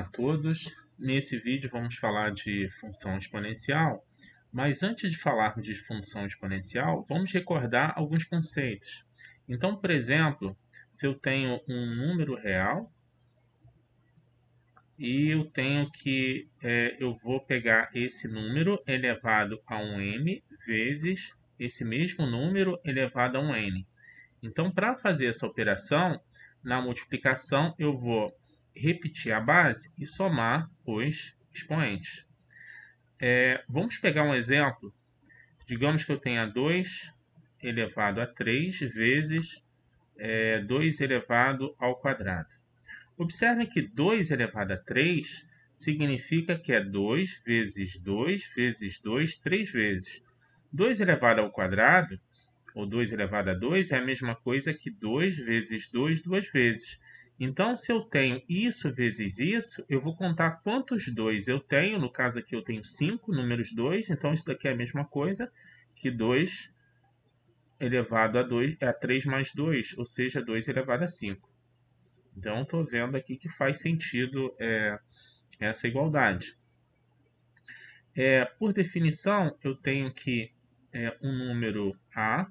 a todos. Nesse vídeo vamos falar de função exponencial, mas antes de falar de função exponencial, vamos recordar alguns conceitos. Então, por exemplo, se eu tenho um número real e eu vou pegar esse número elevado a um n vezes esse mesmo número elevado a um n. Então, para fazer essa operação, na multiplicação eu vou repetir a base e somar os expoentes. Vamos pegar um exemplo. Digamos que eu tenha 2 elevado a 3 vezes 2 elevado ao quadrado. Observe que 2 elevado a 3 significa que é 2 vezes 2 vezes 2, 3 vezes. 2 elevado ao quadrado, ou 2 elevado a 2, é a mesma coisa que 2 vezes 2, 2 vezes. Então, se eu tenho isso vezes isso, eu vou contar quantos 2 eu tenho. No caso aqui eu tenho 5 números 2, então isso daqui é a mesma coisa que 2 elevado a 3 mais 2, ou seja, 2 elevado a 5. Então, estou vendo aqui que faz sentido essa igualdade. Por definição, eu tenho que um número A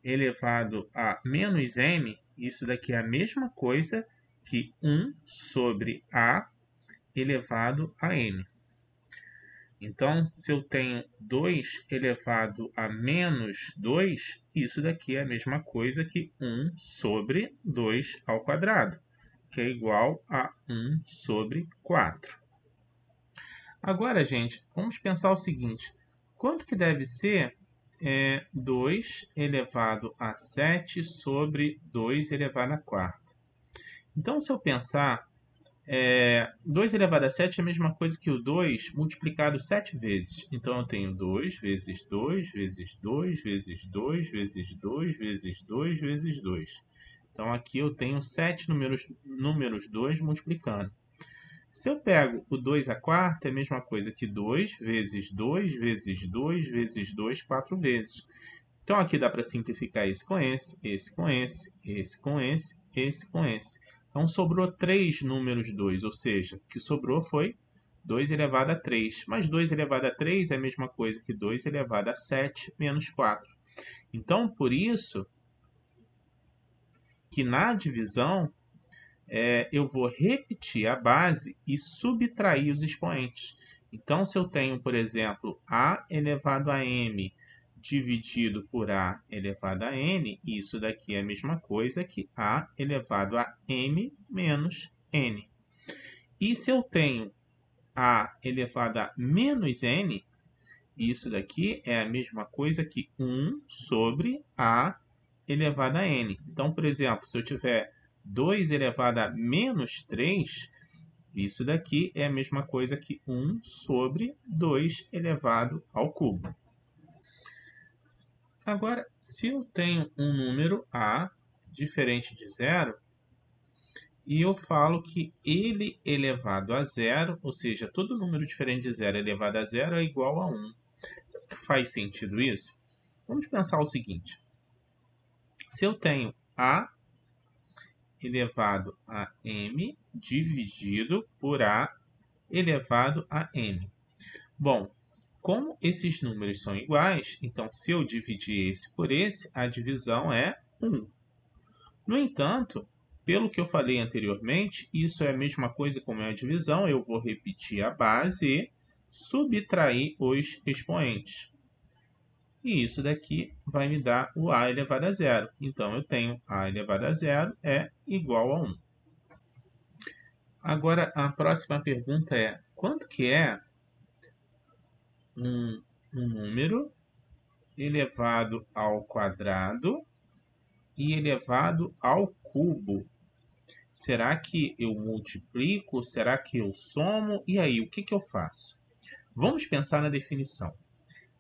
elevado a menos n, isso daqui é a mesma coisa que 1 sobre A elevado a n. Então, se eu tenho 2 elevado a menos 2, isso daqui é a mesma coisa que 1 sobre 2 ao quadrado, que é igual a 1 sobre 4. Agora, gente, vamos pensar o seguinte. Quanto que deve ser 2 elevado a 7 sobre 2 elevado a 4? Então, se eu pensar, 2 elevado a 7 é a mesma coisa que o 2 multiplicado 7 vezes. Então, eu tenho 2 vezes 2 vezes 2 vezes 2 vezes 2 vezes 2 vezes 2. Então, aqui eu tenho 7 números 2 multiplicando. Se eu pego o 2 à quarta, é a mesma coisa que 2 vezes 2 vezes 2 vezes 2, 4 vezes. Então, aqui dá para simplificar esse com esse, esse com esse, esse com esse, esse com esse. Então, sobrou 3 números 2, ou seja, o que sobrou foi 2 elevado a 3. Mas 2 elevado a 3 é a mesma coisa que 2 elevado a 7 menos 4. Então, por isso que na divisão, eu vou repetir a base e subtrair os expoentes. Então, se eu tenho, por exemplo, A elevado a m dividido por A elevado a n, isso daqui é a mesma coisa que A elevado a m menos n. E se eu tenho A elevado a menos n, isso daqui é a mesma coisa que 1 sobre A elevado a n. Então, por exemplo, se eu tiver 2 elevado a menos 3, isso daqui é a mesma coisa que 1 sobre 2 elevado ao cubo. Agora, se eu tenho um número A diferente de zero, e eu falo que ele elevado a zero, ou seja, todo número diferente de zero elevado a zero é igual a 1. Será que faz sentido isso? Vamos pensar o seguinte. Se eu tenho A elevado a m dividido por A elevado a m. Bom, como esses números são iguais, então se eu dividir esse por esse, a divisão é 1. No entanto, pelo que eu falei anteriormente, isso é a mesma coisa como é a divisão, eu vou repetir a base e subtrair os expoentes. E isso daqui vai me dar o A elevado a zero. Então, eu tenho A elevado a zero é igual a 1. Agora, a próxima pergunta é: quanto que é um número elevado ao quadrado e elevado ao cubo? Será que eu multiplico? Será que eu somo? E aí, o que eu faço? Vamos pensar na definição.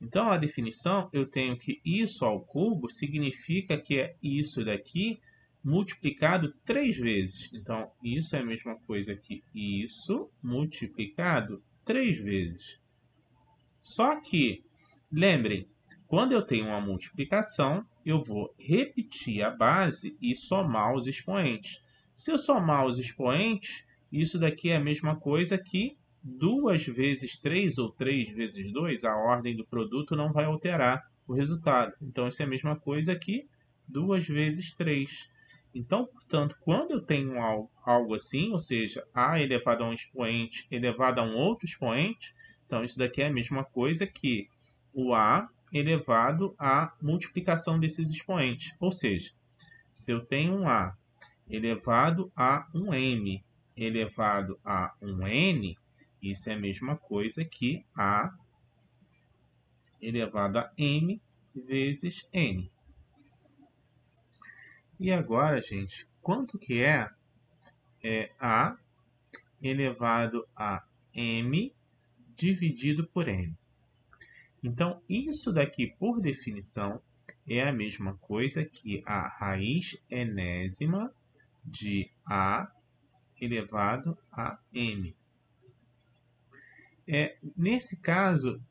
Então, a definição, eu tenho que isso ao cubo significa que é isso daqui multiplicado 3 vezes. Então, isso é a mesma coisa que isso multiplicado 3 vezes. Só que, lembrem, quando eu tenho uma multiplicação, eu vou repetir a base e somar os expoentes. Se eu somar os expoentes, isso daqui é a mesma coisa que 2 vezes 3 ou 3 vezes 2, a ordem do produto não vai alterar o resultado. Então, isso é a mesma coisa que 2 vezes 3. Então, portanto, quando eu tenho algo assim, ou seja, a elevado a um expoente elevado a um outro expoente, então isso daqui é a mesma coisa que o a elevado à multiplicação desses expoentes. Ou seja, se eu tenho um a elevado a um m elevado a um n, isso é a mesma coisa que a elevado a m vezes n. E agora, gente, quanto que é a elevado a m dividido por n? Então, isso daqui, por definição, é a mesma coisa que a raiz enésima de a elevado a m. Nesse caso,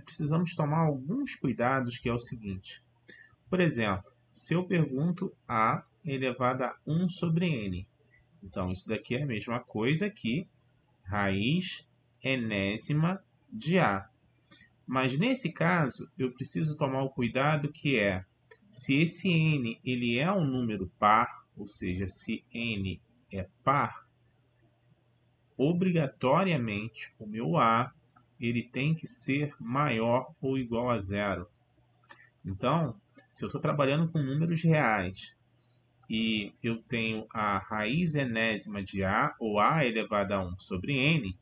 precisamos tomar alguns cuidados, que é o seguinte. Por exemplo, se eu pergunto a elevado a 1 sobre n, então isso daqui é a mesma coisa que raiz enésima de a. Mas nesse caso, eu preciso tomar o cuidado que é, se esse n ele é um número par, ou seja, se n é par, obrigatoriamente o meu a ele tem que ser maior ou igual a zero. Então, se eu estou trabalhando com números reais e eu tenho a raiz enésima de a, ou a elevado a 1 sobre n,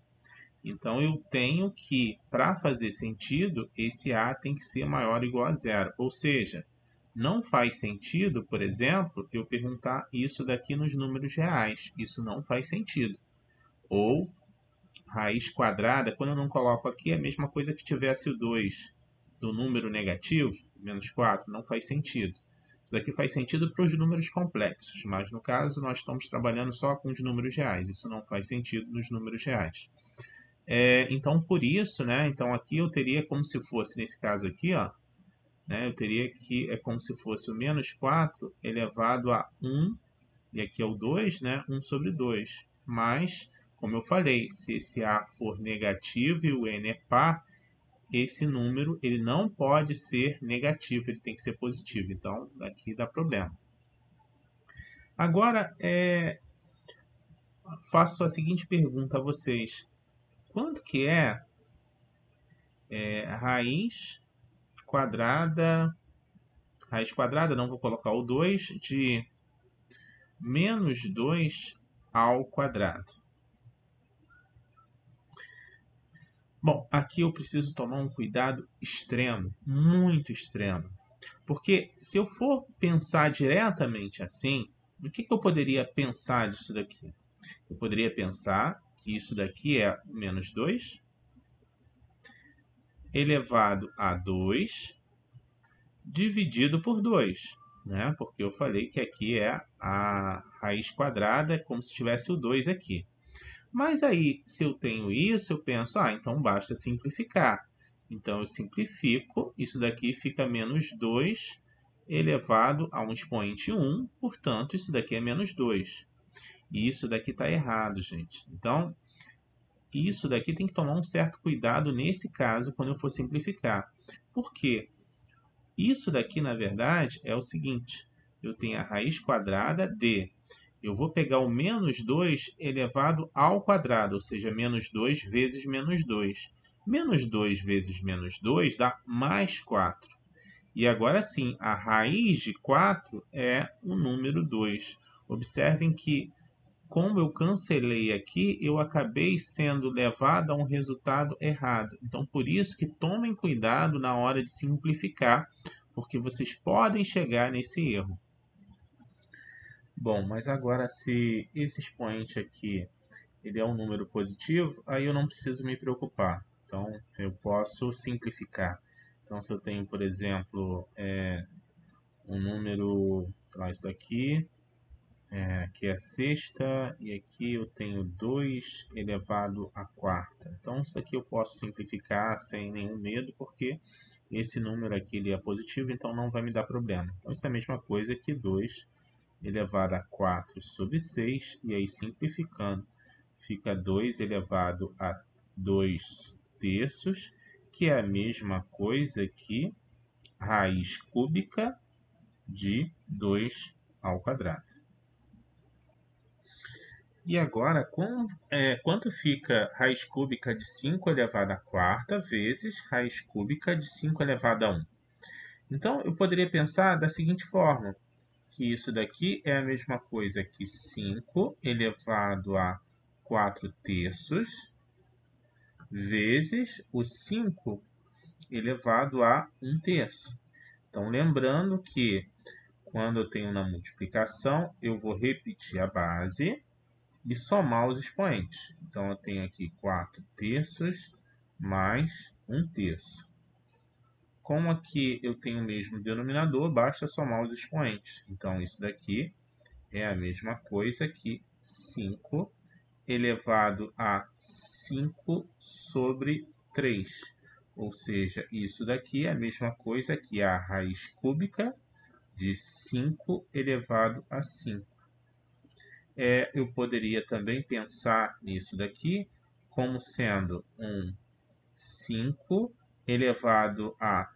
então eu tenho que, para fazer sentido, esse a tem que ser maior ou igual a zero. Ou seja, não faz sentido, por exemplo, eu perguntar isso daqui nos números reais. Isso não faz sentido. Ou raiz quadrada, quando eu não coloco aqui, é a mesma coisa que tivesse o 2 do número negativo, menos 4, não faz sentido. Isso daqui faz sentido para os números complexos, mas no caso nós estamos trabalhando só com os números reais. Isso não faz sentido nos números reais. Então, por isso, né? Então aqui eu teria como se fosse, nesse caso aqui, ó, né, eu teria que, é como se fosse o menos 4 elevado a 1, e aqui é o 2, né, 1 sobre 2. Mas, como eu falei, se esse a for negativo e o n é par, esse número ele não pode ser negativo, ele tem que ser positivo. Então, aqui dá problema. Agora, faço a seguinte pergunta a vocês. Quanto que é raiz quadrada não vou colocar o 2, de menos 2 ao quadrado? Bom, aqui eu preciso tomar um cuidado extremo, muito extremo. Porque se eu for pensar diretamente assim, o que eu poderia pensar disso daqui? Eu poderia pensar que isso daqui é menos 2 elevado a 2 dividido por 2. Né? Porque eu falei que aqui é a raiz quadrada, como se tivesse o 2 aqui. Mas aí, se eu tenho isso, eu penso, então basta simplificar. Então, eu simplifico, isso daqui fica menos 2 elevado a um expoente 1, portanto, isso daqui é menos 2. E isso daqui está errado, gente. Então, isso daqui tem que tomar um certo cuidado nesse caso, quando eu for simplificar. Por quê? Isso daqui, na verdade, é o seguinte. Eu tenho a raiz quadrada de... Eu vou pegar o menos 2 elevado ao quadrado, ou seja, menos 2 vezes menos 2. Menos 2 vezes menos 2 dá mais 4. E agora sim, a raiz de 4 é o número 2. Observem que, como eu cancelei aqui, eu acabei sendo levado a um resultado errado. Então, por isso que tomem cuidado na hora de simplificar, porque vocês podem chegar nesse erro. Bom, mas agora se esse expoente aqui ele é um número positivo, aí eu não preciso me preocupar. Então, eu posso simplificar. Então, se eu tenho, por exemplo, um número, sei lá, isso daqui, que é a sexta, e aqui eu tenho 2 elevado à quarta. Então, isso aqui eu posso simplificar sem nenhum medo, porque esse número aqui ele é positivo, então não vai me dar problema. Então, isso é a mesma coisa que 2 elevado a 4 sobre 6, e aí simplificando, fica 2 elevado a 2 terços, que é a mesma coisa que raiz cúbica de 2 ao quadrado. E agora, quanto fica raiz cúbica de 5 elevado à quarta vezes raiz cúbica de 5 elevado a 1? Então, eu poderia pensar da seguinte forma, que isso daqui é a mesma coisa que 5 elevado a 4 terços vezes o 5 elevado a 1 terço. Então, lembrando que quando eu tenho na multiplicação, eu vou repetir a base e somar os expoentes. Então, eu tenho aqui 4 terços mais 1 terço. Como aqui eu tenho o mesmo denominador, basta somar os expoentes. Então, isso daqui é a mesma coisa que 5 elevado a 5 sobre 3. Ou seja, isso daqui é a mesma coisa que a raiz cúbica de 5 elevado a 5. Eu poderia também pensar nisso daqui como sendo um 5 elevado a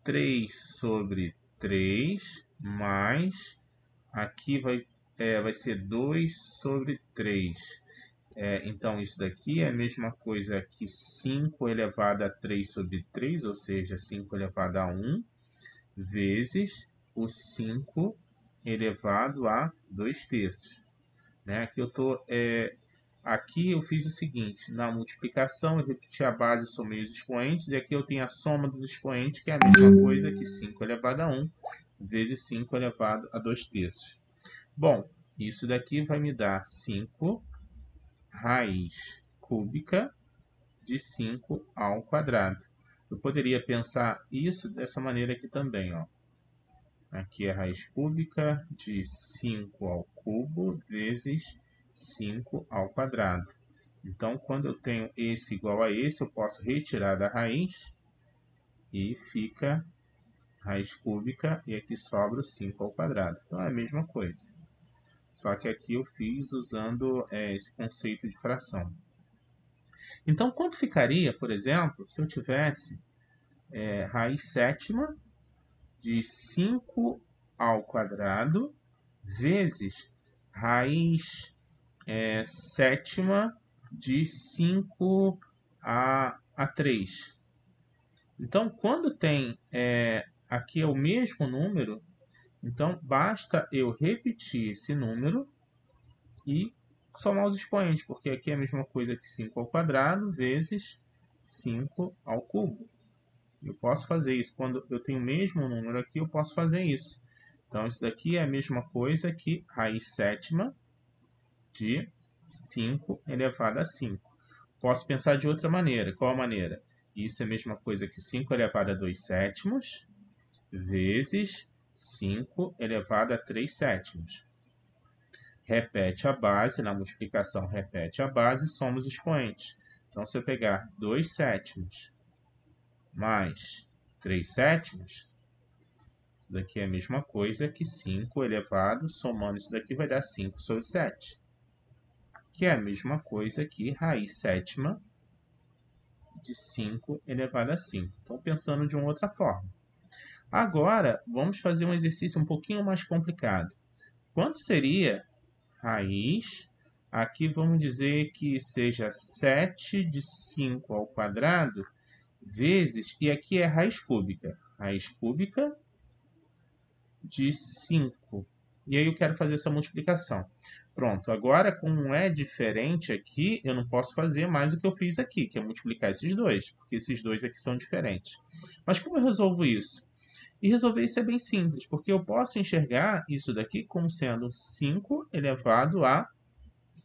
3 sobre 3, mais aqui vai ser 2 sobre 3. Então, isso daqui é a mesma coisa que 5 elevado a 3 sobre 3, ou seja, 5 elevado a 1, vezes o 5 elevado a 2 terços. Aqui eu fiz o seguinte, na multiplicação eu repeti a base, somei os expoentes, e aqui eu tenho a soma dos expoentes, que é a mesma coisa que 5 elevado a 1 vezes 5 elevado a 2 terços. Bom, isso daqui vai me dar 5 raiz cúbica de 5 ao quadrado. Eu poderia pensar isso dessa maneira aqui também, ó. Aqui é a raiz cúbica de 5 ao cubo vezes 5 ao quadrado. Então, quando eu tenho esse igual a esse, eu posso retirar da raiz e fica raiz cúbica e aqui sobra o 5 ao quadrado. Então, é a mesma coisa. Só que aqui eu fiz usando esse conceito de fração. Então, quanto ficaria, por exemplo, se eu tivesse raiz sétima de 5 ao quadrado vezes raiz sétima de 5 a 3. Então, quando tem aqui é o mesmo número, então basta eu repetir esse número e somar os expoentes, porque aqui é a mesma coisa que 5 ao quadrado vezes 5 ao cubo. Eu posso fazer isso. Quando eu tenho o mesmo número aqui, eu posso fazer isso. Então, isso daqui é a mesma coisa que raiz sétima de 5 elevado a 5. Posso pensar de outra maneira. Qual a maneira? Isso é a mesma coisa que 5 elevado a 2 sétimos vezes 5 elevado a 3 sétimos. Repete a base, na multiplicação repete a base e soma os expoentes. Então, se eu pegar 2 sétimos mais 3 sétimos, isso daqui é a mesma coisa que 5 elevado, somando isso daqui vai dar 5 sobre 7. Que é a mesma coisa que raiz sétima de 5 elevado a 5. Então, pensando de uma outra forma. Agora, vamos fazer um exercício um pouquinho mais complicado. Quanto seria raiz? Aqui vamos dizer que seja 7 de 5 ao quadrado vezes, e aqui é raiz cúbica de 5. E aí eu quero fazer essa multiplicação. Pronto, agora como é diferente aqui, eu não posso fazer mais o que eu fiz aqui, que é multiplicar esses dois, porque esses dois aqui são diferentes. Mas como eu resolvo isso? E resolver isso é bem simples, porque eu posso enxergar isso daqui como sendo 5 elevado a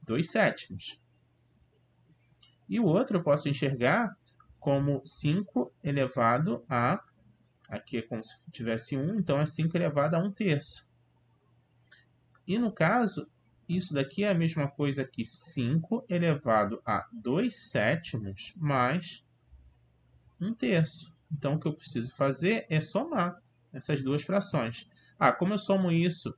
2 sétimos. E o outro eu posso enxergar como 5 elevado a... Aqui é como se tivesse 1, então é 5 elevado a 1 terço. E no caso, isso daqui é a mesma coisa que 5 elevado a 2 sétimos mais 1 terço. Então, o que eu preciso fazer é somar essas duas frações. Como eu somo isso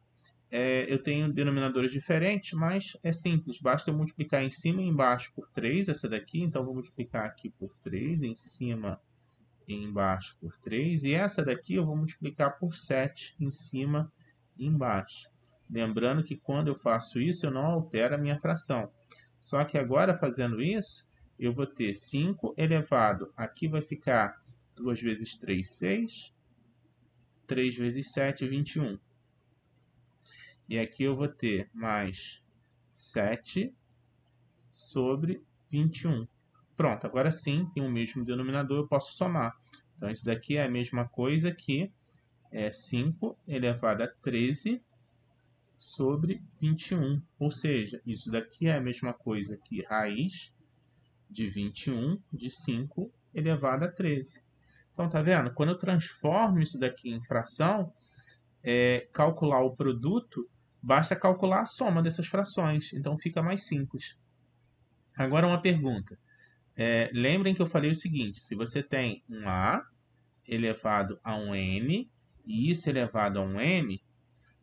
eu tenho denominadores diferentes, mas é simples. Basta eu multiplicar em cima e embaixo por 3, essa daqui. Então, vou multiplicar aqui por 3, em cima e embaixo por 3. E essa daqui eu vou multiplicar por 7, em cima e embaixo. Lembrando que quando eu faço isso, eu não altero a minha fração. Só que agora, fazendo isso, eu vou ter 5 elevado. Aqui vai ficar 2 vezes 3, 6. 3 vezes 7, 21. E aqui eu vou ter mais 7 sobre 21. Pronto, agora sim, tem o mesmo denominador, eu posso somar. Então, isso daqui é a mesma coisa que 5 elevado a 13 sobre 21. Ou seja, isso daqui é a mesma coisa que raiz de 21 de 5 elevado a 13. Então, tá vendo? Quando eu transformo isso daqui em fração, calcular o produto, basta calcular a soma dessas frações. Então, fica mais simples. Agora, uma pergunta. Lembrem que eu falei o seguinte, se você tem um A elevado a um N e isso elevado a um M,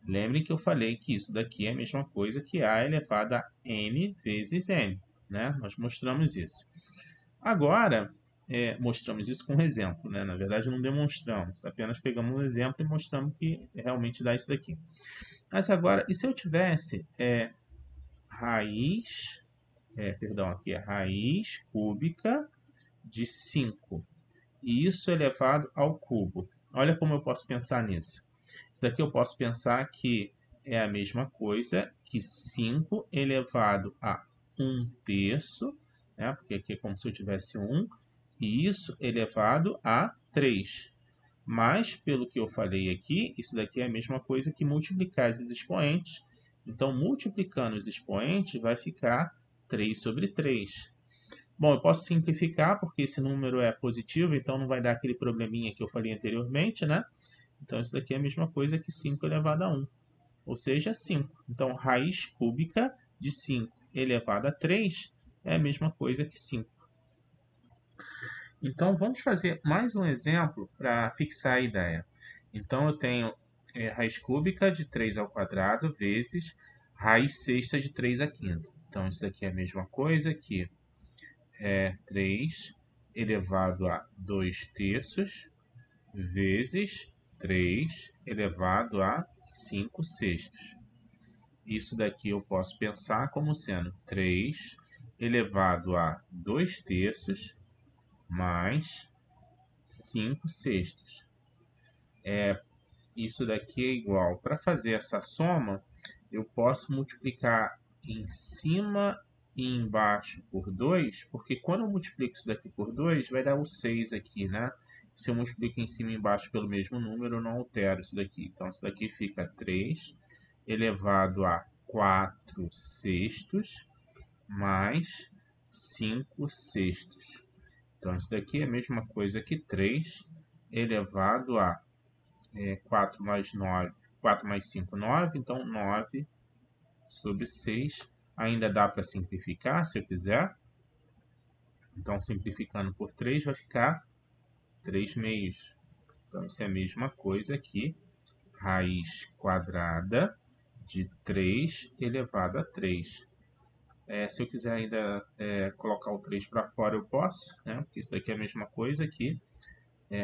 lembrem que eu falei que isso daqui é a mesma coisa que A elevado a N vezes N. Né? Nós mostramos isso. Agora, mostramos isso com um exemplo. Né? Na verdade, não demonstramos, apenas pegamos um exemplo e mostramos que realmente dá isso daqui. Mas agora, e se eu tivesse raiz cúbica de 5 e isso elevado ao cubo? Olha como eu posso pensar nisso. Isso daqui eu posso pensar que é a mesma coisa que 5 elevado a 1/3, né? Porque aqui é como se eu tivesse 1, e isso elevado a 3. Mas, pelo que eu falei aqui, isso daqui é a mesma coisa que multiplicar esses expoentes. Então, multiplicando os expoentes, vai ficar 3 sobre 3. Bom, eu posso simplificar, porque esse número é positivo, então não vai dar aquele probleminha que eu falei anteriormente, né? Então, isso daqui é a mesma coisa que 5 elevado a 1, ou seja, 5. Então, raiz cúbica de 5 elevado a 3 é a mesma coisa que 5. Então, vamos fazer mais um exemplo para fixar a ideia. Então, eu tenho raiz cúbica de 3 ao quadrado vezes raiz sexta de 3 à quinta. Então, isso daqui é a mesma coisa que 3 elevado a 2/3 vezes 3 elevado a 5/6. Isso daqui eu posso pensar como sendo 3 elevado a 2/3 mais 5/6. Isso daqui é igual. Para fazer essa soma, eu posso multiplicar em cima e embaixo por 2, porque quando eu multiplico isso daqui por 2, vai dar o 6 aqui, né? Se eu multiplico em cima e embaixo pelo mesmo número, eu não altero isso daqui. Então, isso daqui fica 3 elevado a 4/6 mais 5/6. Então, isso daqui é a mesma coisa que 3 elevado a 4 mais 9, 4 mais 5, 9. Então, 9 sobre 6. Ainda dá para simplificar, se eu quiser. Então, simplificando por 3, vai ficar 3/2. Então, isso é a mesma coisa que raiz quadrada de 3 elevado a 3. Se eu quiser ainda colocar o 3 para fora, eu posso, né? Porque isso daqui é a mesma coisa que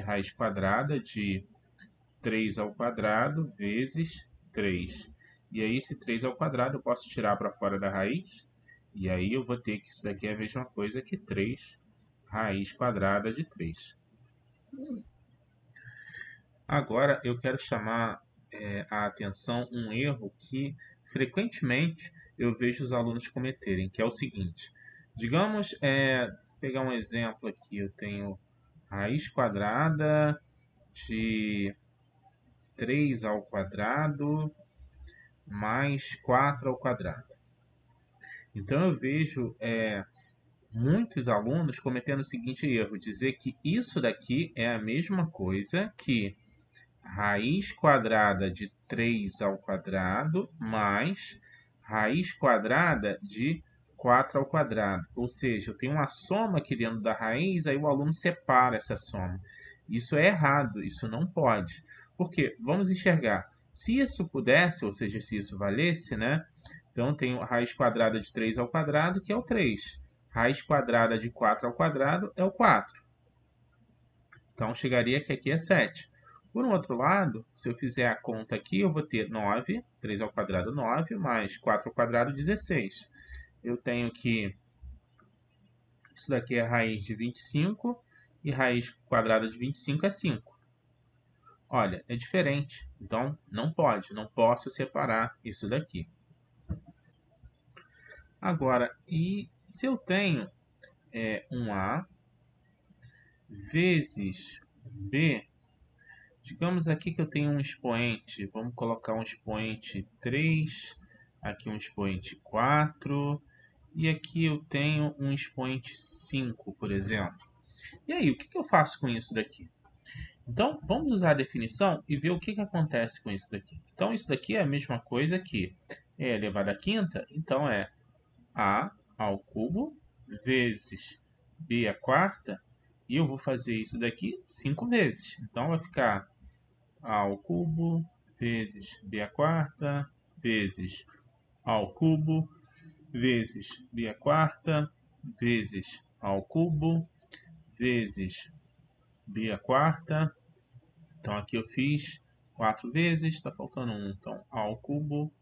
raiz quadrada de 3 ao quadrado vezes 3. E aí, esse 3 ao quadrado eu posso tirar para fora da raiz. E aí eu vou ter que isso daqui é a mesma coisa que 3 raiz quadrada de 3. Agora eu quero chamar a atenção um erro que frequentemente eu vejo os alunos cometerem, que é o seguinte. Digamos, pegar um exemplo aqui, eu tenho raiz quadrada de 3 ao quadrado mais 4 ao quadrado. Então eu vejo muitos alunos cometendo o seguinte erro, dizer que isso daqui é a mesma coisa que raiz quadrada de 3 ao quadrado mais raiz quadrada de 4 ao quadrado. Ou seja, eu tenho uma soma aqui dentro da raiz, aí o aluno separa essa soma. Isso é errado, isso não pode. Por quê? Vamos enxergar. Se isso pudesse, ou seja, se isso valesse, né? Então, eu tenho raiz quadrada de 3 ao quadrado, que é o 3. Raiz quadrada de 4 ao quadrado é o 4. Então, chegaria que aqui é 7. Por um outro lado, se eu fizer a conta aqui, eu vou ter 9, 3 ao quadrado 9, mais 4 ao quadrado 16. Eu tenho que isso daqui é raiz de 25 e raiz quadrada de 25 é 5. Olha, é diferente. Então, não posso separar isso daqui. Agora, e se eu tenho um A vezes B, digamos aqui que eu tenho um expoente, vamos colocar um expoente 3, aqui um expoente 4, e aqui eu tenho um expoente 5, por exemplo. E aí, o que eu faço com isso daqui? Então, vamos usar a definição e ver o que acontece com isso daqui. Então, isso daqui é a mesma coisa que e elevado à quinta, então é A ao cubo vezes B à quarta, e eu vou fazer isso daqui 5 vezes. Então, vai ficar A ao cubo vezes B à quarta vezes A ao cubo vezes B à quarta vezes A ao cubo vezes B à quarta. Então aqui eu fiz 4 vezes, está faltando 1. Então A ao cubo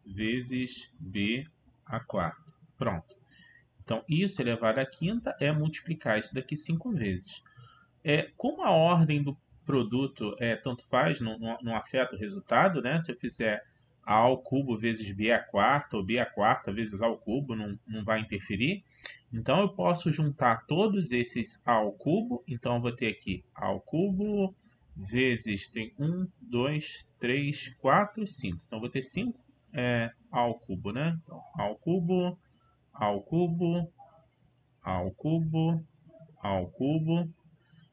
vezes B à quarta. Pronto. Então isso elevado à quinta é multiplicar isso daqui 5 vezes. Como a ordem do produto tanto faz, não afeta o resultado, né? Se eu fizer A ao cubo vezes B à quarta ou B à quarta vezes A ao cubo, não vai interferir. Então eu posso juntar todos esses A ao cubo. Então eu vou ter aqui A ao cubo vezes tem 1, 2, 3, 4, 5. Então eu vou ter 5 A ao cubo, né? Então A ao cubo, A ao cubo, A ao cubo, A ao cubo.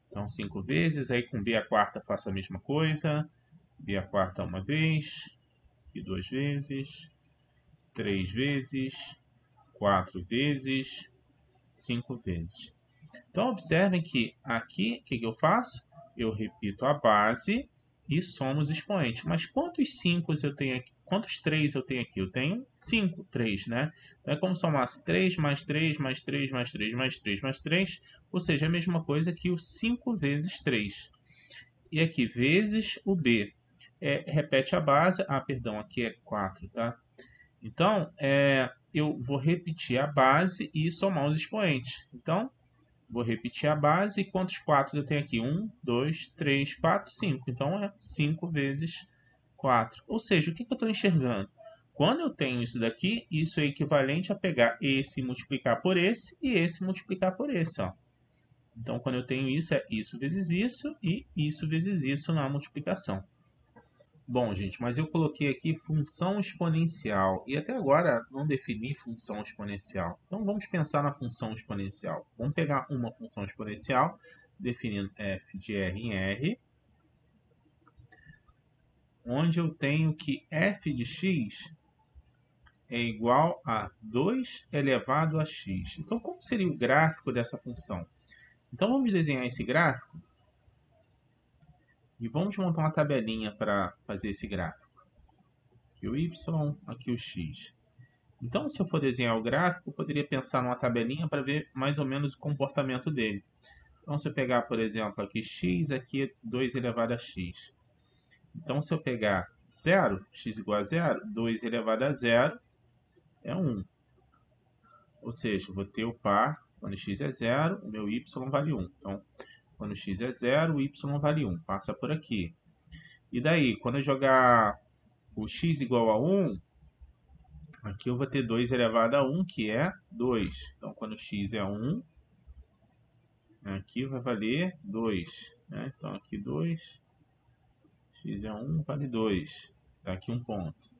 Então, 5 vezes, aí com B a quarta faço a mesma coisa. B a quarta uma vez, aqui 2 vezes, 3 vezes, 4 vezes, 5 vezes. Então, observem que aqui, o que eu faço? Eu repito a base e somo os expoentes. Mas quantos 5 eu tenho aqui? Quantos 3 eu tenho aqui? Eu tenho 5, 3, né? Então, é como se somasse 3 mais 3 mais 3 mais 3 mais 3 mais 3, ou seja, a mesma coisa que o 5 vezes 3. E aqui, vezes o B. Repete a base. Ah, perdão, aqui é 4, tá? Então, eu vou repetir a base e somar os expoentes. Então, vou repetir a base. E quantos 4 eu tenho aqui? 1, 2, 3, 4, 5. Então, é 5 vezes 4. Ou seja, o que eu estou enxergando? Quando eu tenho isso daqui, isso é equivalente a pegar esse e multiplicar por esse e esse multiplicar por esse, ó. Então, quando eu tenho isso, é isso vezes isso e isso vezes isso na multiplicação. Bom, gente, mas eu coloquei aqui função exponencial e até agora não defini função exponencial. Então, vamos pensar na função exponencial. Vamos pegar uma função exponencial, definindo f de r em r, onde eu tenho que f de x é igual a 2 elevado a x. Então, como seria o gráfico dessa função? Então, vamos desenhar esse gráfico e vamos montar uma tabelinha para fazer esse gráfico. Aqui o y, aqui o x. Então, se eu for desenhar o gráfico, eu poderia pensar numa tabelinha para ver mais ou menos o comportamento dele. Então, se eu pegar, por exemplo, aqui x, aqui é 2 elevado a x. Então, se eu pegar 0, x igual a 0, 2 elevado a 0 é 1. Ou seja, eu vou ter o par, quando x é 0, o meu y vale 1. Então, quando x é 0, o y vale 1. Passa por aqui. E daí, quando eu jogar o x igual a 1, aqui eu vou ter 2 elevado a 1, que é 2. Então, quando x é 1, aqui vai valer 2. Né? Então, aqui 2, x é 1, vale 2. Está aqui um ponto.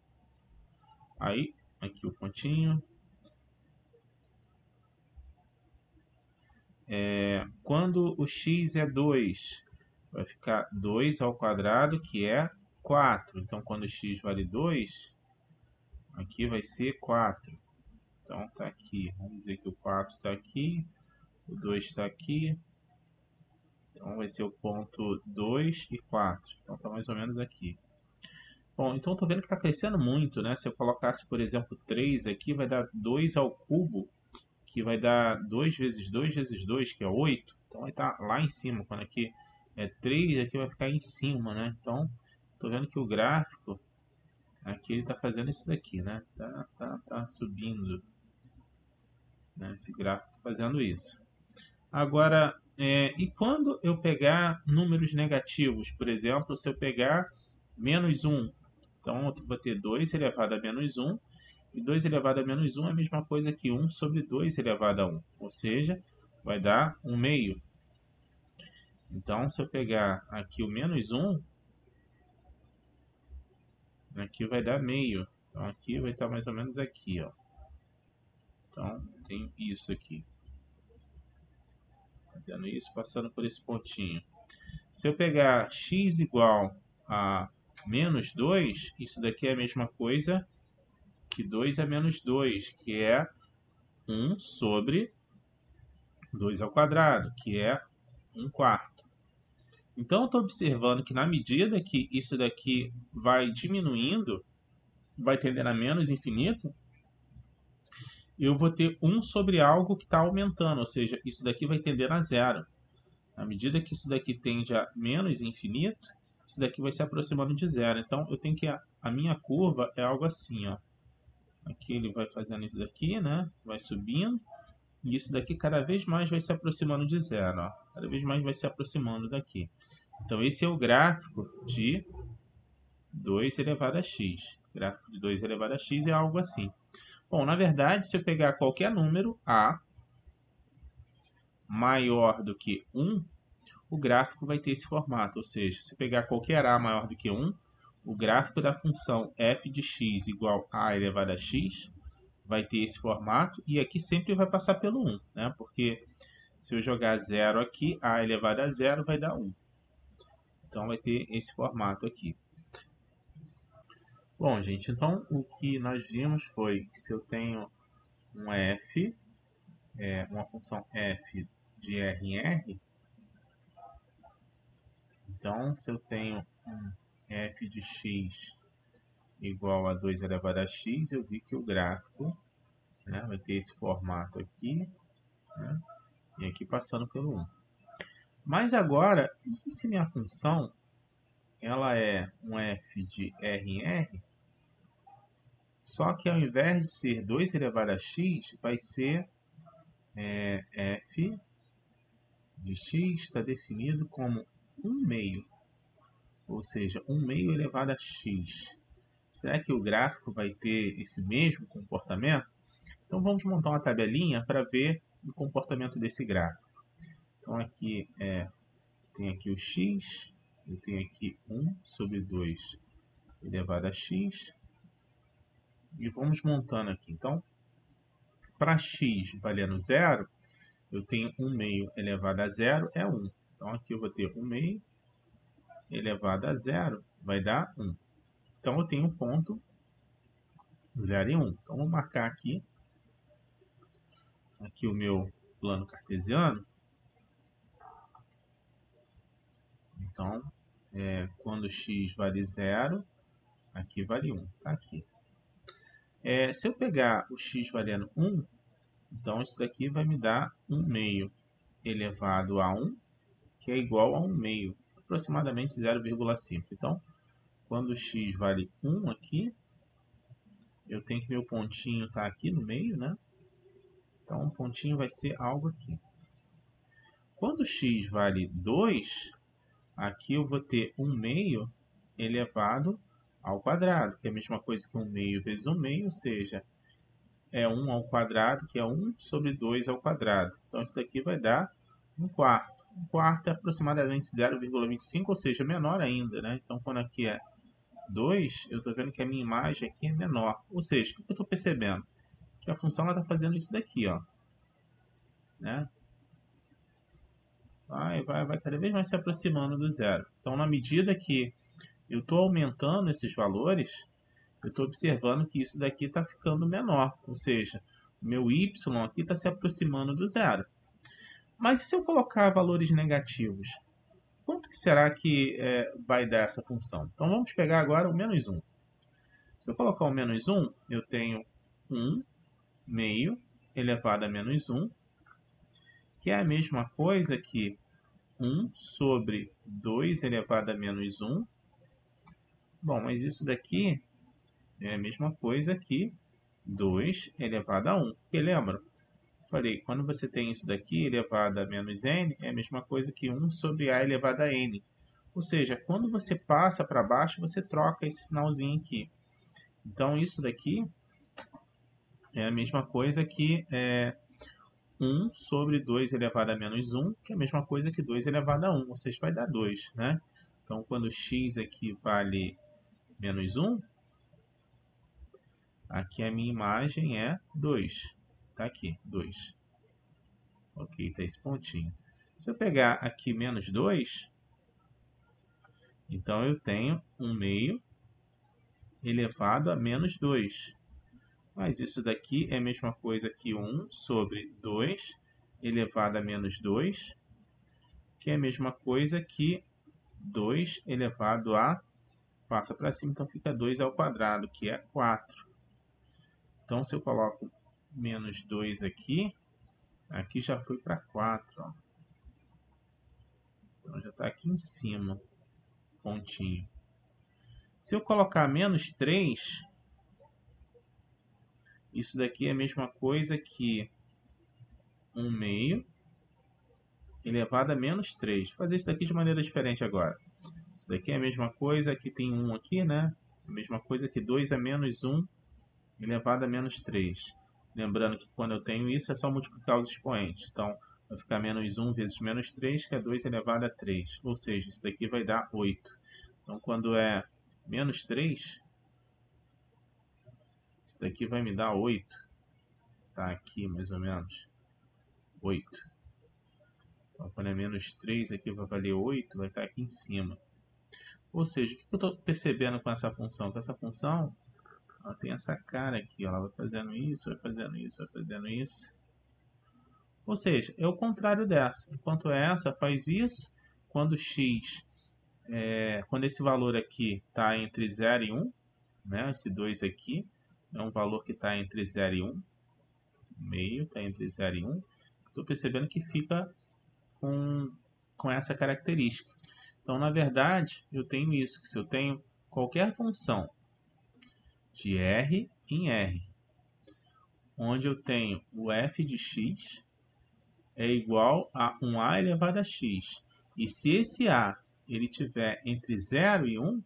Aí, aqui o pontinho. Quando o x é 2, vai ficar 2 ao quadrado, que é 4. Então, quando x vale 2, aqui vai ser 4. Então, está aqui. Vamos dizer que o 4 está aqui, o 2 está aqui. Então, vai ser o ponto 2 e 4. Então, está mais ou menos aqui. Bom, então estou vendo que está crescendo muito, né? Se eu colocasse, por exemplo, 3 aqui, vai dar 2 ao cubo, que vai dar 2 vezes 2 vezes 2, que é 8. Então vai estar lá em cima. Quando aqui é 3, aqui vai ficar em cima, né? Então, estou vendo que o gráfico, aqui ele está fazendo isso daqui, né? Tá subindo, né? Esse gráfico está fazendo isso. Agora, e quando eu pegar números negativos? Por exemplo, se eu pegar menos 1, então eu vou ter 2 elevado a menos 1, e 2 elevado a menos 1 é a mesma coisa que 1 sobre 2 elevado a 1, ou seja, vai dar 1 meio. Então, se eu pegar aqui o menos 1, aqui vai dar meio. Então, aqui vai estar mais ou menos aqui, ó. Então, tem isso aqui. Fazendo isso, passando por esse pontinho. Se eu pegar x igual a menos 2, isso daqui é a mesma coisa que 2 a menos 2, que é 1 sobre 2 ao quadrado, que é 1 quarto. Então, eu estou observando que na medida que isso daqui vai diminuindo, vai tendendo a menos infinito, eu vou ter 1 sobre algo que está aumentando, ou seja, isso daqui vai tender a zero. À medida que isso daqui tende a menos infinito, isso daqui vai se aproximando de zero. Então, eu tenho que a minha curva é algo assim, ó. Aqui ele vai fazendo isso daqui, né? Vai subindo. E isso daqui cada vez mais vai se aproximando de zero, ó. Cada vez mais vai se aproximando daqui. Então, esse é o gráfico de 2 elevado a x. O gráfico de 2 elevado a x é algo assim. Bom, na verdade, se eu pegar qualquer número a maior do que 1, o gráfico vai ter esse formato. Ou seja, se eu pegar qualquer a maior do que 1, o gráfico da função f de x igual a elevado a x vai ter esse formato. E aqui sempre vai passar pelo 1, né? Porque se eu jogar 0 aqui, a elevado a 0 vai dar 1. Então vai ter esse formato aqui. Bom, gente, então o que nós vimos foi que se eu tenho um f, uma função f de r em r, então se eu tenho um f de x igual a 2 elevado a x, eu vi que o gráfico, né, vai ter esse formato aqui, né, e aqui passando pelo 1. Mas agora, e se minha função ela é um f de r em r, só que ao invés de ser 2 elevado a x, vai ser f de x está definido como 1 meio, ou seja, 1 meio elevado a x. Será que o gráfico vai ter esse mesmo comportamento? Então vamos montar uma tabelinha para ver o comportamento desse gráfico. Então aqui tem aqui o x, eu tenho aqui 1 sobre 2 elevado a x, e vamos montando aqui. Então, para x valendo 0, eu tenho 1 meio elevado a 0 é 1. Então aqui eu vou ter 1 meio elevado a 0 vai dar 1. Então eu tenho um ponto 0 e 1. Então vou marcar aqui o meu plano cartesiano. Então, quando x vale 0, aqui vale 1. Tá aqui. Se eu pegar o x valendo 1, então isso daqui vai me dar 1 meio elevado a 1, que é igual a 1 meio, aproximadamente 0,5. Então, quando x vale 1 aqui, eu tenho que meu pontinho está aqui no meio, né? Então, o pontinho vai ser algo aqui. Quando x vale 2, aqui eu vou ter 1 meio elevado ao quadrado, que é a mesma coisa que 1 meio vezes 1 meio, ou seja, é 1 ao quadrado, que é 1 sobre 2 ao quadrado. Então, isso daqui vai dar 1 quarto. 1 quarto é aproximadamente 0,25, ou seja, menor ainda, né? Então, quando aqui é 2, eu estou vendo que a minha imagem aqui é menor. Ou seja, o que eu estou percebendo? Que a função está fazendo isso daqui, ó. Né? Vai cada vez mais se aproximando do zero. Então, na medida que eu estou aumentando esses valores, eu estou observando que isso daqui está ficando menor. Ou seja, o meu y aqui está se aproximando do zero. Mas e se eu colocar valores negativos? Quanto que será que vai dar essa função? Então, vamos pegar agora o menos 1. Se eu colocar o menos 1, eu tenho 1 meio elevado a menos 1, que é a mesma coisa que 1 sobre 2 elevado a menos 1. Bom, mas isso daqui é a mesma coisa que 2 elevado a 1. Porque lembra? Falei, quando você tem isso daqui elevado a menos n, é a mesma coisa que 1 sobre a elevado a n. Ou seja, quando você passa para baixo, você troca esse sinalzinho aqui. Então, isso daqui é a mesma coisa que 1 sobre 2 elevado a menos 1, que é a mesma coisa que 2 elevado a 1, ou seja, vai dar 2, né? Então, quando x aqui vale menos 1, aqui a minha imagem é 2. Está aqui, 2. Ok, está esse pontinho. Se eu pegar aqui menos 2, então eu tenho 1 meio elevado a menos 2. Mas isso daqui é a mesma coisa que 1 sobre 2 elevado a menos 2, que é a mesma coisa que 2 elevado a... Passa para cima, então fica 2 ao quadrado, que é 4. Então, se eu coloco menos 2 aqui, aqui já foi para 4. Ó. Então, já está aqui em cima, pontinho. Se eu colocar menos 3, isso daqui é a mesma coisa que 1 meio elevado a menos 3. Vou fazer isso daqui de maneira diferente agora. Isso daqui é a mesma coisa, aqui tem 1 aqui, né? A mesma coisa que 2 a menos 1 elevado a menos 3. Lembrando que quando eu tenho isso, é só multiplicar os expoentes. Então, vai ficar menos 1 vezes menos 3, que é 2 elevado a 3. Ou seja, isso daqui vai dar 8. Então, quando é menos 3, isso daqui vai me dar 8. Está aqui, mais ou menos. 8. Então, quando é menos 3, aqui vai valer 8, vai estar aqui em cima. Ou seja, o que eu estou percebendo com essa função? Com essa função, ela tem essa cara aqui, ela vai fazendo isso, vai fazendo isso, vai fazendo isso. Ou seja, é o contrário dessa. Enquanto essa faz isso, quando x, quando esse valor aqui está entre 0 e 1, né, esse 2 aqui é um valor que está entre 0 e 1, meio está entre 0 e 1, estou percebendo que fica com essa característica. Então, na verdade, eu tenho isso, que se eu tenho qualquer função de R em R, onde eu tenho o f de x é igual a 1a elevado a x, e se esse a ele tiver entre 0 e 1,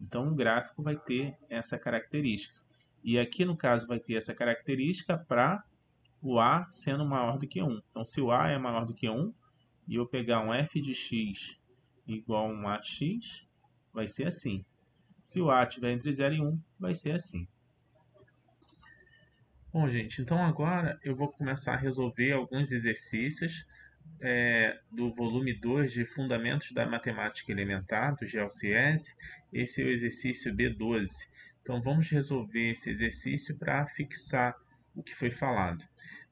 então o gráfico vai ter essa característica. E aqui no caso vai ter essa característica para o a sendo maior do que 1. Então, se o a é maior do que 1, e eu pegar um f de x igual a um ax, vai ser assim. Se o a estiver entre 0 e 1, vai ser assim. Bom, gente, então agora eu vou começar a resolver alguns exercícios do volume 2 de Fundamentos da Matemática Elementar, do GeoCS. Esse é o exercício B12. Então vamos resolver esse exercício para fixar o que foi falado.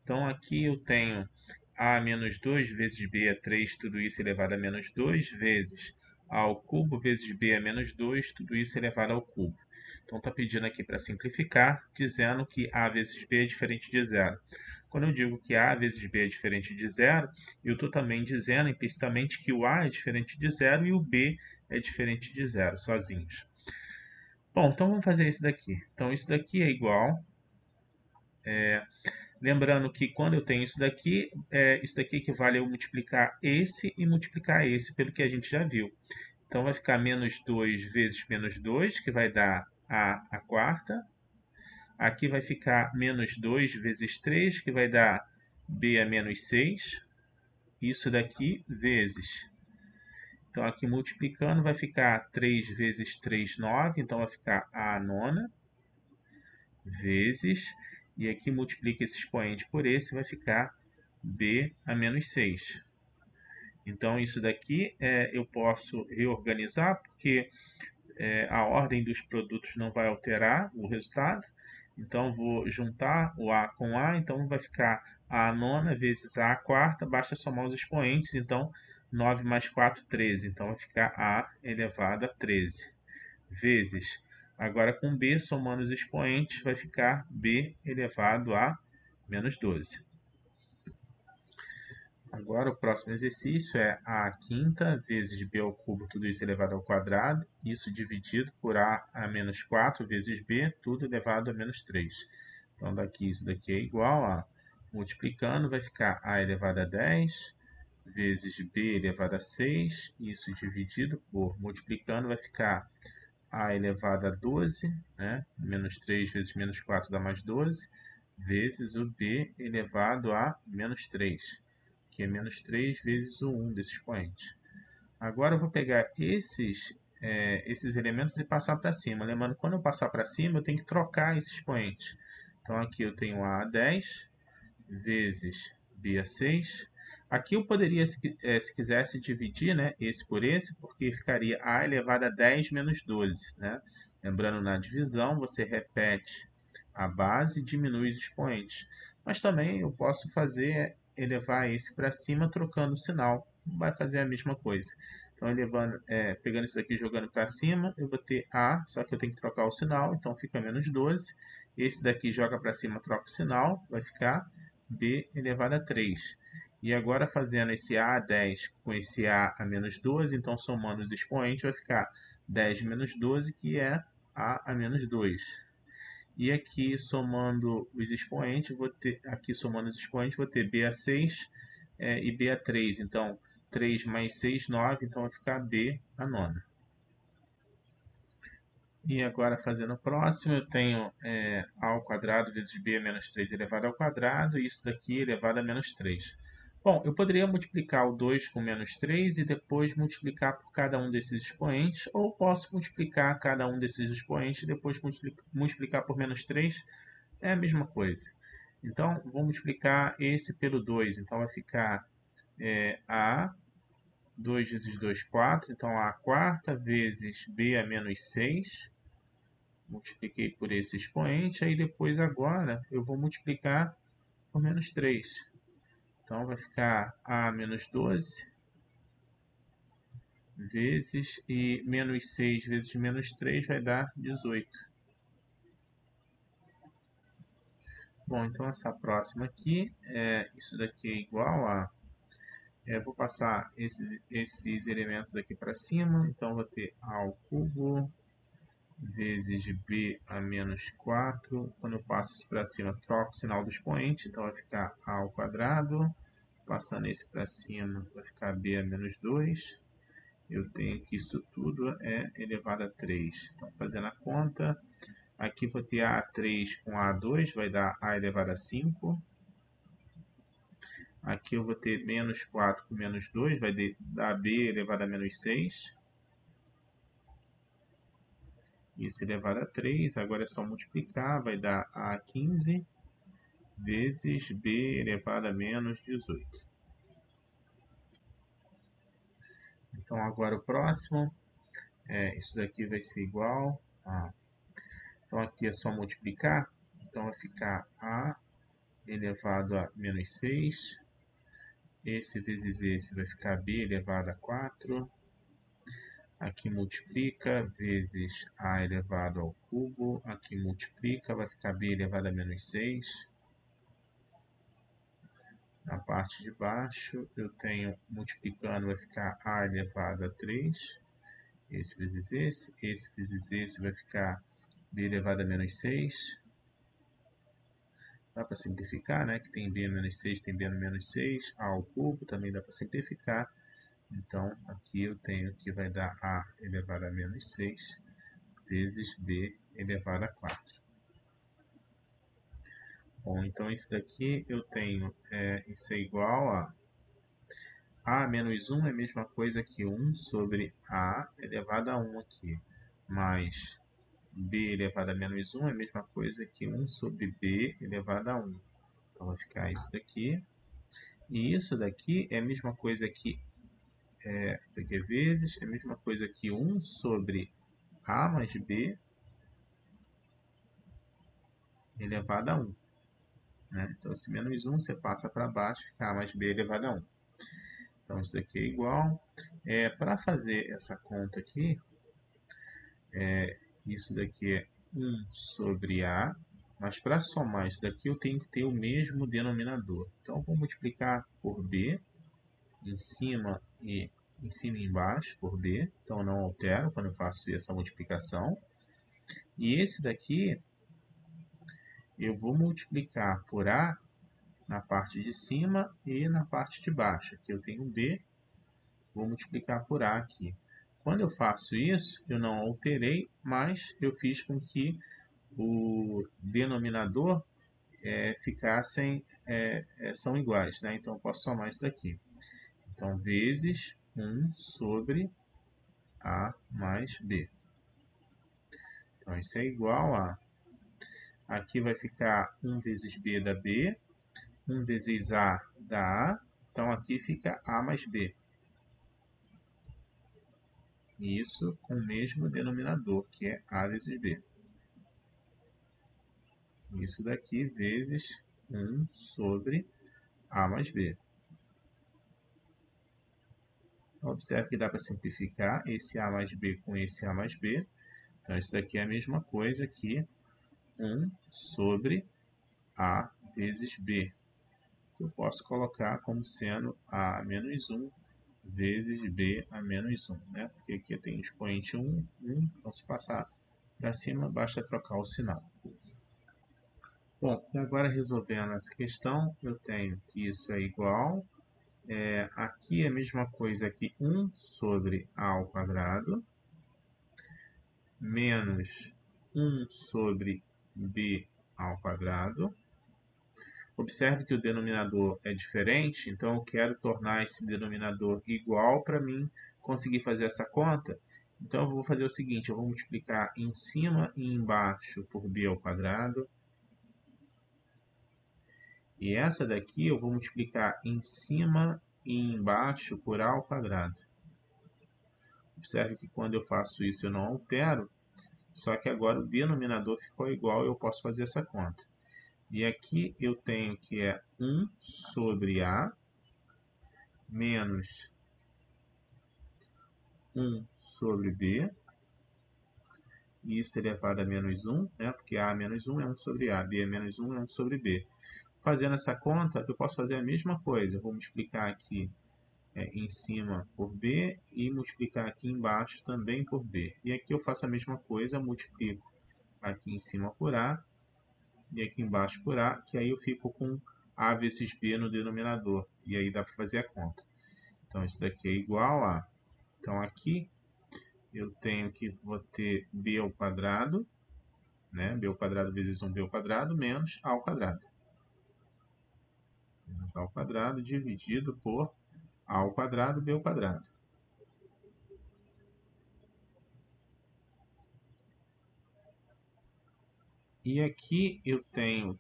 Então aqui eu tenho a menos 2 vezes b é 3, tudo isso elevado a menos 2, vezes a ao cubo vezes b é menos 2, tudo isso elevado ao cubo. Então está pedindo aqui para simplificar, dizendo que a vezes b é diferente de zero. Quando eu digo que a vezes b é diferente de zero, eu estou também dizendo implicitamente que o a é diferente de zero e o b é diferente de zero, sozinhos. Bom, então vamos fazer isso daqui. Então isso daqui é igual... Lembrando que quando eu tenho isso daqui equivale a eu multiplicar esse e multiplicar esse, pelo que a gente já viu. Então vai ficar menos 2 vezes menos 2, que vai dar a quarta. Aqui vai ficar menos 2 vezes 3, que vai dar b a menos 6. Isso daqui vezes. Então aqui multiplicando vai ficar 3 vezes 3, 9. Então vai ficar a nona vezes... E aqui multiplica esse expoente por esse, vai ficar b a menos 6. Então, isso daqui eu posso reorganizar, porque a ordem dos produtos não vai alterar o resultado. Então, vou juntar o a com a, então vai ficar a nona vezes a quarta, basta somar os expoentes, então 9 mais 4, 13. Então, vai ficar a elevado a 13, vezes Agora com b, somando os expoentes, vai ficar b elevado a menos 12. Agora o próximo exercício é a quinta vezes b ao cubo, tudo isso elevado ao quadrado, isso dividido por a menos 4 vezes b, tudo elevado a menos 3. Então daqui isso daqui é igual a, multiplicando, vai ficar a elevado a 10 vezes b elevado a 6, isso dividido por, multiplicando, vai ficar a elevado a 12, né? Menos 3 vezes menos 4 dá mais 12, vezes o b elevado a menos 3, que é menos 3 vezes o 1 desse expoente. Agora eu vou pegar esses elementos e passar para cima. Lembrando, quando eu passar para cima, eu tenho que trocar esse expoente. Então aqui eu tenho a 10 vezes b a 6. Aqui eu poderia, se quisesse, dividir, né, esse por esse, porque ficaria a elevado a 10 menos 12. Né? Lembrando, na divisão, você repete a base e diminui os expoentes. Mas também eu posso fazer elevar esse para cima trocando o sinal. Vai fazer a mesma coisa. Então, pegando isso aqui e jogando para cima, eu vou ter A, só que eu tenho que trocar o sinal, então fica menos 12. Esse daqui joga para cima, troca o sinal, vai ficar b elevado a 3. E agora fazendo esse a 10 com esse a menos 12, então somando os expoentes, vai ficar 10 menos 12, que é a menos 2. E aqui somando os expoentes, vou ter b a 6 e b a 3. Então, 3 mais 6, 9, então vai ficar b a nona. E agora fazendo o próximo, eu tenho a ao quadrado vezes b menos 3 elevado ao quadrado, e isso daqui elevado a menos 3. Bom, eu poderia multiplicar o 2 com menos 3 e depois multiplicar por cada um desses expoentes, ou posso multiplicar cada um desses expoentes e depois multiplicar por menos 3, é a mesma coisa. Então, vou multiplicar esse pelo 2, então vai ficar a 2 vezes 2, 4, então a quarta vezes b a menos 6, multipliquei por esse expoente, aí depois agora eu vou multiplicar por menos 3. Então vai ficar a menos 12 vezes, e menos 6 vezes menos 3 vai dar 18. Bom, então essa próxima aqui, isso daqui é igual a... vou passar esses elementos aqui para cima, então vou ter a ao cubo vezes b a menos 4. Quando eu passo isso para cima, troco o sinal do expoente, então vai ficar a ao quadrado. Passando esse para cima, vai ficar b a menos 2. Eu tenho que isso tudo é elevado a 3. Então, fazendo a conta, aqui vou ter a3 com a2, vai dar a elevado a 5. Aqui eu vou ter menos 4 com menos 2, vai dar b elevado a menos 6. Isso elevado a 3, agora é só multiplicar, vai dar a 15 vezes b elevado a menos 18. Então agora o próximo, isso daqui vai ser igual a... Então aqui é só multiplicar, então vai ficar a elevado a menos 6. Esse vezes esse vai ficar b elevado a 4. Aqui multiplica, vezes a elevado ao cubo. Aqui multiplica, vai ficar b elevado a menos 6. Na parte de baixo, eu tenho multiplicando, vai ficar a elevado a 3. Esse vezes esse vezes esse vai ficar b elevado a menos 6. Dá para simplificar, né? Que tem b menos 6, tem b menos 6. A ao cubo também dá para simplificar. Então, aqui eu tenho que vai dar a elevado a menos 6 vezes b elevado a 4. Bom, então isso daqui eu tenho, isso é igual a menos 1 é a mesma coisa que 1 sobre a elevado a 1 aqui, mais b elevado a menos 1 é a mesma coisa que 1 sobre b elevado a 1. Então vai ficar isso daqui. E isso daqui é a mesma coisa que, isso aqui é vezes, é a mesma coisa que 1 sobre a mais b elevado a 1. Né? Então, esse menos 1 você passa para baixo, fica a mais b elevado a 1. Então, isso daqui é igual. Para fazer essa conta aqui, Isso daqui é 1 sobre A. Mas para somar isso daqui, eu tenho que ter o mesmo denominador. Então, eu vou multiplicar por B, em cima e embaixo, por B. Então, não altero quando eu faço essa multiplicação. E esse daqui, eu vou multiplicar por A na parte de cima e na parte de baixo. Aqui eu tenho B, vou multiplicar por A aqui. Quando eu faço isso, eu não alterei, mas eu fiz com que o denominador são iguais, né? Então eu posso somar isso daqui. Então, vezes 1 sobre A mais B. Então, isso é igual a... Aqui vai ficar 1 vezes B da B, 1 vezes A da A. Então, aqui fica A mais B. Isso com o mesmo denominador, que é A vezes B. Isso daqui vezes 1 sobre A mais B. Observe que dá para simplificar esse A mais B com esse A mais B. Então, isso daqui é a mesma coisa que 1 sobre A vezes B, que eu posso colocar como sendo A menos 1 vezes B a menos 1, né? Porque aqui tem expoente 1, 1, então se passar para cima, basta trocar o sinal. Bom, e agora resolvendo essa questão, eu tenho que isso é igual, aqui é a mesma coisa que 1 sobre A ao quadrado, menos 1 sobre B ao quadrado. Observe que o denominador é diferente, então eu quero tornar esse denominador igual para mim conseguir fazer essa conta. Então eu vou fazer o seguinte, eu vou multiplicar em cima e embaixo por b ao quadrado. E essa daqui eu vou multiplicar em cima e embaixo por a ao quadrado. Observe que quando eu faço isso eu não altero, só que agora o denominador ficou igual e eu posso fazer essa conta. E aqui eu tenho que é 1 sobre A menos 1 sobre B. E isso elevado a menos 1, né? Porque A menos 1 é 1 sobre A, B é menos 1 é 1 sobre B. Fazendo essa conta, eu posso fazer a mesma coisa. Eu vou multiplicar aqui em cima por B e multiplicar aqui embaixo também por B. E aqui eu faço a mesma coisa, multiplico aqui em cima por A e aqui embaixo por A, que aí eu fico com A vezes B no denominador. E aí dá para fazer a conta. Então, isso daqui é igual a... Então, aqui eu tenho que vou ter B ao quadrado, né? B ao quadrado vezes 1B ao quadrado, menos A ao quadrado. Menos A ao quadrado dividido por A ao quadrado, B ao quadrado. E aqui eu tenho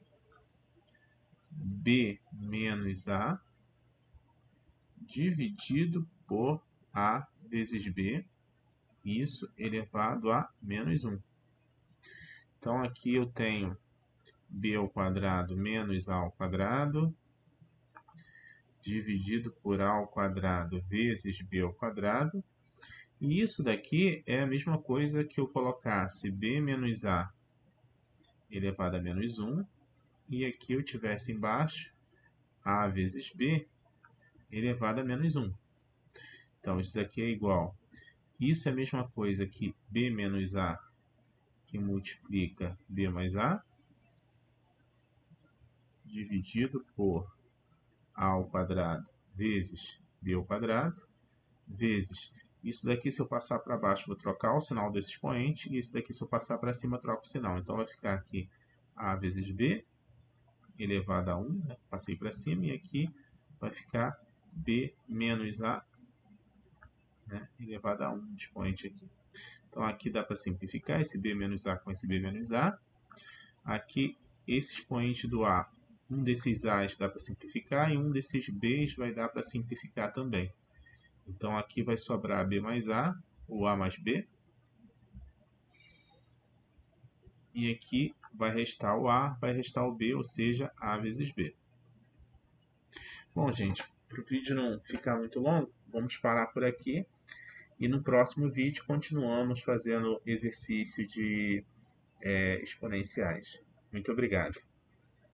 B menos A dividido por A vezes B, isso elevado a menos 1. Então, aqui eu tenho B ao quadrado menos A ao quadrado, dividido por A ao quadrado vezes B ao quadrado. E isso daqui é a mesma coisa que eu colocasse B menos A elevado a menos 1. E aqui eu tivesse embaixo A vezes B elevado a menos 1. Então, isso daqui é igual. Isso é a mesma coisa que B menos A, que multiplica B mais A, dividido por A ao quadrado vezes B ao quadrado, vezes... Isso daqui, se eu passar para baixo, vou trocar o sinal desse expoente. E isso daqui, se eu passar para cima, troco o sinal. Então, vai ficar aqui A vezes B elevado a 1, né? Passei para cima. E aqui vai ficar B menos A, né? Elevado a 1, expoente aqui. Então, aqui dá para simplificar esse B menos A com esse B menos A. Aqui, esse expoente do A, um desses A's dá para simplificar. E um desses B's vai dar para simplificar também. Então, aqui vai sobrar B mais A, ou A mais B. E aqui vai restar o A, vai restar o B, ou seja, A vezes B. Bom, gente, para o vídeo não ficar muito longo, vamos parar por aqui. E no próximo vídeo continuamos fazendo exercício de exponenciais. Muito obrigado.